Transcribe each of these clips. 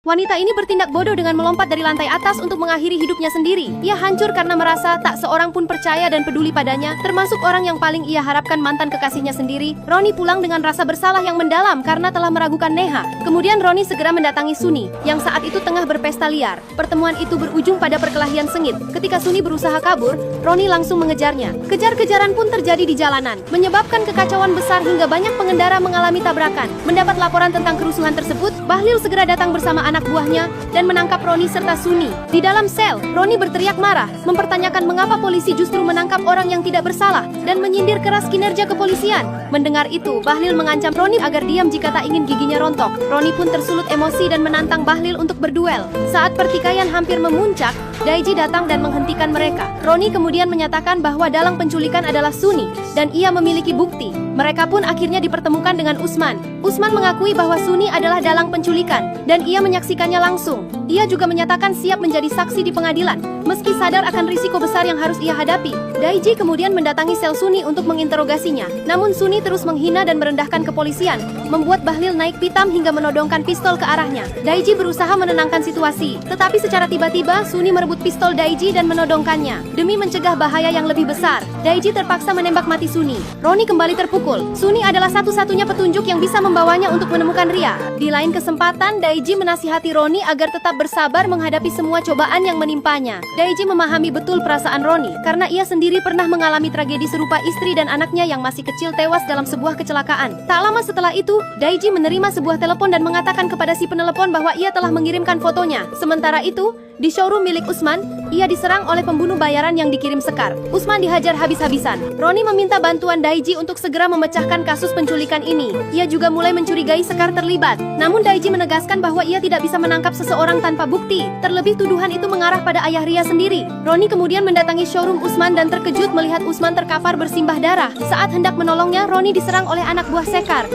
Wanita ini bertindak bodoh dengan melompat dari lantai atas untuk mengakhiri hidupnya sendiri. Ia hancur karena merasa tak seorang pun percaya dan peduli padanya, termasuk orang yang paling ia harapkan, mantan kekasihnya sendiri. Roni pulang dengan rasa bersalah yang mendalam karena telah meragukan Neha. Kemudian Roni segera mendatangi Suni, yang saat itu tengah berpesta liar. Pertemuan itu berujung pada perkelahian sengit. Ketika Suni berusaha kabur, Roni langsung mengejarnya. Kejar-kejaran pun terjadi di jalanan, menyebabkan kekacauan besar hingga banyak pengendara mengalami tabrakan. Mendapat laporan tentang kerusuhan tersebut, Bahlil segera datang bersama anak buahnya dan menangkap Roni serta Suni. Di dalam sel, Roni berteriak marah, mempertanyakan mengapa polisi justru menangkap orang yang tidak bersalah dan menyindir keras kinerja kepolisian. Mendengar itu, Bahlil mengancam Roni agar diam jika tak ingin giginya rontok. Roni pun tersulut emosi dan menantang Bahlil untuk berduel. Saat pertikaian hampir memuncak, Daiji datang dan menghentikan mereka. Roni kemudian menyatakan bahwa dalang penculikan adalah Suni dan ia memiliki bukti. Mereka pun akhirnya dipertemukan dengan Usman. Usman mengakui bahwa Suni adalah dalang penculikan dan ia menyaksikannya langsung. Ia juga menyatakan siap menjadi saksi di pengadilan, meski sadar akan risiko besar yang harus ia hadapi. Daiji kemudian mendatangi sel Suni untuk menginterogasinya. Namun Suni terus menghina dan merendahkan kepolisian, membuat Bahlil naik pitam hingga menodongkan pistol ke arahnya. Daiji berusaha menenangkan situasi, tetapi secara tiba-tiba Suni merebut pistol Daiji dan menodongkannya. Demi mencegah bahaya yang lebih besar, Daiji terpaksa menembak mati Suni. Roni kembali terpukul. Suni adalah satu-satunya petunjuk yang bisa membawanya untuk menemukan Ria. Di lain kesempatan, Daiji menasihati Roni agar tetap bersabar menghadapi semua cobaan yang menimpanya. Daiji memahami betul perasaan Roni, karena ia sendiri pernah mengalami tragedi serupa. Istri dan anaknya yang masih kecil tewas dalam sebuah kecelakaan. Tak lama setelah itu, Daiji menerima sebuah telepon dan mengatakan kepada si penelepon bahwa ia telah mengirimkan fotonya. Sementara itu, di showroom milik Usman, ia diserang oleh pembunuh bayaran yang dikirim Sekar. Usman dihajar habis-habisan. Roni meminta bantuan Daiji untuk segera memecahkan kasus penculikan ini. Ia juga mulai mencurigai Sekar terlibat. Namun Daiji menegaskan bahwa ia tidak bisa menangkap seseorang tanpa bukti. Terlebih tuduhan itu mengarah pada ayah Ria sendiri. Roni kemudian mendatangi showroom Usman dan terkejut melihat Usman terkapar bersimbah darah. Saat hendak menolongnya, Roni diserang oleh anak buah Sekar.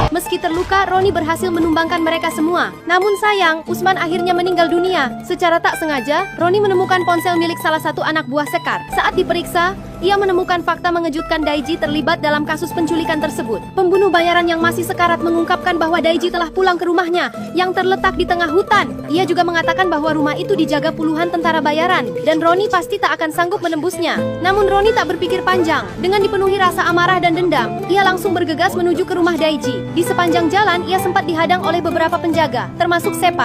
Meski terluka, Roni berhasil menumbangkan mereka semua. Namun sayang, Usman akhirnya meninggal dunia. Secara tak sengaja, Roni menemukan ponsel milik salah satu anak buah Sekar. Saat diperiksa, ia menemukan fakta mengejutkan. Daiji terlibat dalam kasus penculikan tersebut. Pembunuh bayaran yang masih sekarat mengungkapkan bahwa Daiji telah pulang ke rumahnya yang terletak di tengah hutan. Ia juga mengatakan bahwa rumah itu dijaga puluhan tentara bayaran dan Roni pasti tak akan sanggup menembusnya. Namun Roni tak berpikir panjang. Dengan dipenuhi rasa amarah dan dendam, ia langsung bergegas menuju ke rumah Daiji. Di sepanjang jalan, ia sempat dihadang oleh beberapa penjaga, termasuk Sepa.